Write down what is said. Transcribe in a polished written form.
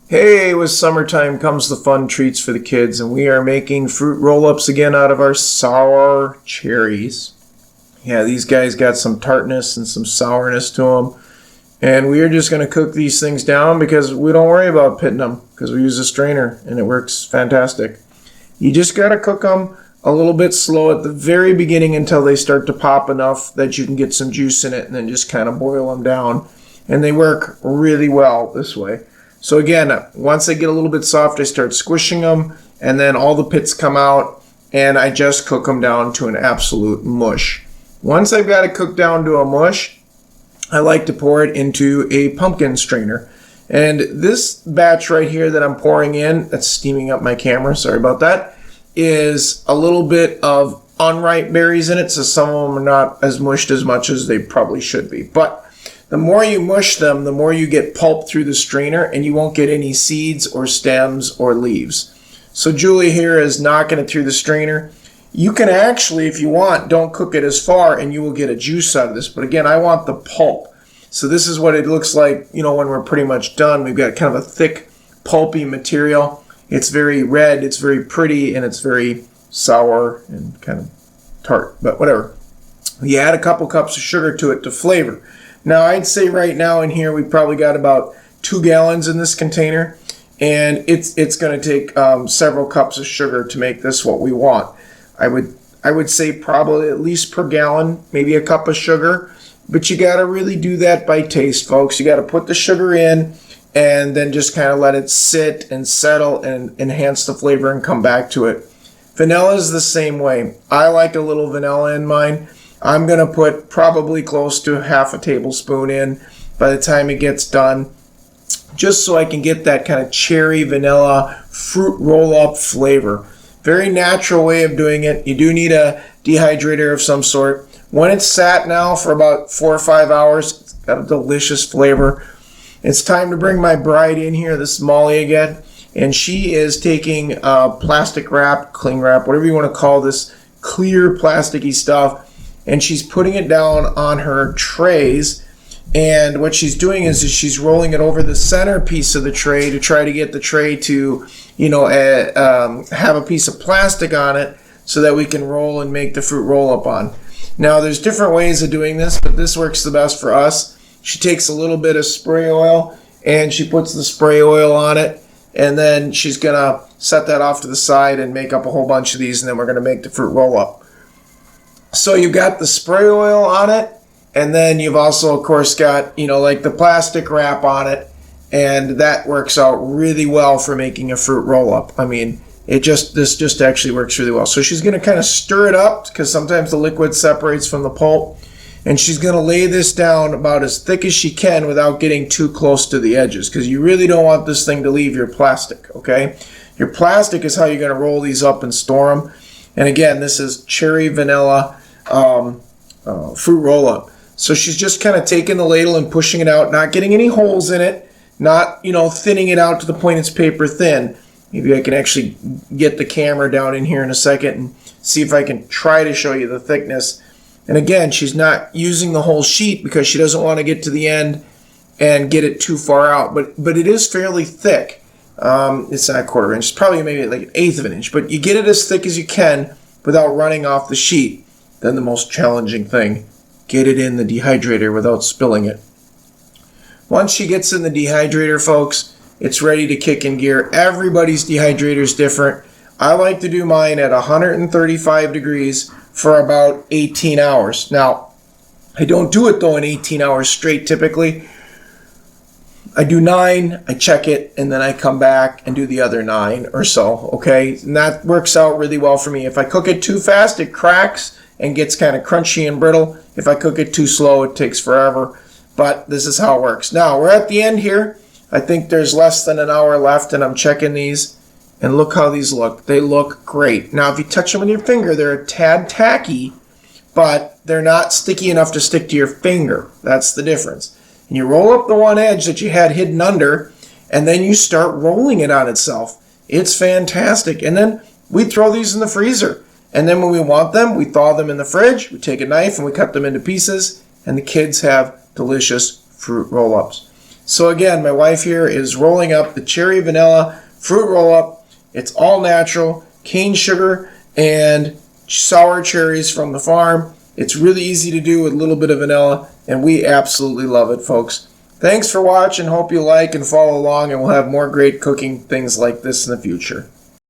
Hey, with summertime comes the fun treats for the kids, and we are making fruit roll-ups again out of our sour cherries. Yeah, these guys got some tartness and some sourness to them, and we are just going to cook these things down because we don't worry about pitting them because we use a strainer, and it works fantastic. You just got to cook them a little bit slow at the very beginning until they start to pop enough that you can get some juice in it, and then just kind of boil them down, and they work really well this way. So again, once they get a little bit soft, I start squishing them, and then all the pits come out, and I just cook them down to an absolute mush. Once I've got it cooked down to a mush, I like to pour it into a pumpkin strainer. And this batch right here that I'm pouring in, that's steaming up my camera, sorry about that, is a little bit of unripe berries in it, so some of them are not as mushed as much as they probably should be. But the more you mush them, the more you get pulp through the strainer, and you won't get any seeds or stems or leaves. So Julie here is knocking it through the strainer. You can actually, if you want, don't cook it as far, and you will get a juice out of this. But again, I want the pulp. So this is what it looks like, when we're pretty much done. We've got kind of a thick, pulpy material. It's very red, it's very pretty, and it's very sour and kind of tart, but whatever. You add a couple cups of sugar to it to flavor. Now, I'd say right now in here, we've probably got about 2 gallons in this container, and it's going to take several cups of sugar to make this what we want. I would say probably at least per gallon, maybe a cup of sugar, but you got to really do that by taste, folks. You got to put the sugar in and then just kind of let it sit and settle and enhance the flavor and come back to it. Vanilla is the same way. I like a little vanilla in mine. I'm going to put probably close to half a tablespoon in by the time it gets done, just so I can get that kind of cherry vanilla fruit roll-up flavor. Very natural way of doing it. You do need a dehydrator of some sort. When it's sat now for about 4 or 5 hours, it's got a delicious flavor. It's time to bring my bride in here. This is Molly again, and she is taking plastic wrap, cling wrap, whatever you want to call this clear plasticky stuff, and she's putting it down on her trays. And what she's doing is she's rolling it over the center piece of the tray to try to get the tray to, have a piece of plastic on it so that we can roll and make the fruit roll up on. Now, there's different ways of doing this, but this works the best for us. She takes a little bit of spray oil and she puts the spray oil on it, and then she's gonna set that off to the side and make up a whole bunch of these, and then we're gonna make the fruit roll up. So you've got the spray oil on it, and then you've also, of course, got, like the plastic wrap on it, and that works out really well for making a fruit roll-up. I mean, this just actually works really well. So she's going to kind of stir it up, because sometimes the liquid separates from the pulp, and she's going to lay this down about as thick as she can without getting too close to the edges, because you really don't want this thing to leave your plastic, okay? Your plastic is how you're going to roll these up and store them. And again, this is cherry vanilla fruit roll-up. So she's just kind of taking the ladle and pushing it out, not getting any holes in it, not, thinning it out to the point it's paper thin. Maybe I can actually get the camera down in here in a second and see if I can try to show you the thickness. And again, she's not using the whole sheet because she doesn't want to get to the end and get it too far out. But it is fairly thick. It's not a 1/4 inch. It's probably maybe like 1/8 of an inch. But you get it as thick as you can without running off the sheet. Then the most challenging thing, get it in the dehydrator without spilling it. Once she gets in the dehydrator, folks, it's ready to kick in gear. Everybody's dehydrator is different. I like to do mine at 135 degrees for about 18 hours. Now, I don't do it though in 18 hours straight typically. I do 9, I check it, and then I come back and do the other 9 or so, okay? And that works out really well for me. If I cook it too fast, it cracks and gets kind of crunchy and brittle. If I cook it too slow, it takes forever. But this is how it works. Now, we're at the end here. I think there's less than an hour left, and I'm checking these. And look how these look. They look great. Now, if you touch them with your finger, they're a tad tacky, but they're not sticky enough to stick to your finger. That's the difference. And you roll up the one edge that you had hidden under, and then you start rolling it on itself. It's fantastic. And then we throw these in the freezer. And then when we want them, we thaw them in the fridge. We take a knife and we cut them into pieces, and the kids have delicious fruit roll-ups. So again, my wife here is rolling up the cherry vanilla fruit roll-up. It's all natural, cane sugar, and sour cherries from the farm. It's really easy to do with a little bit of vanilla, and we absolutely love it, folks. Thanks for watching. Hope you like and follow along, and we'll have more great cooking things like this in the future.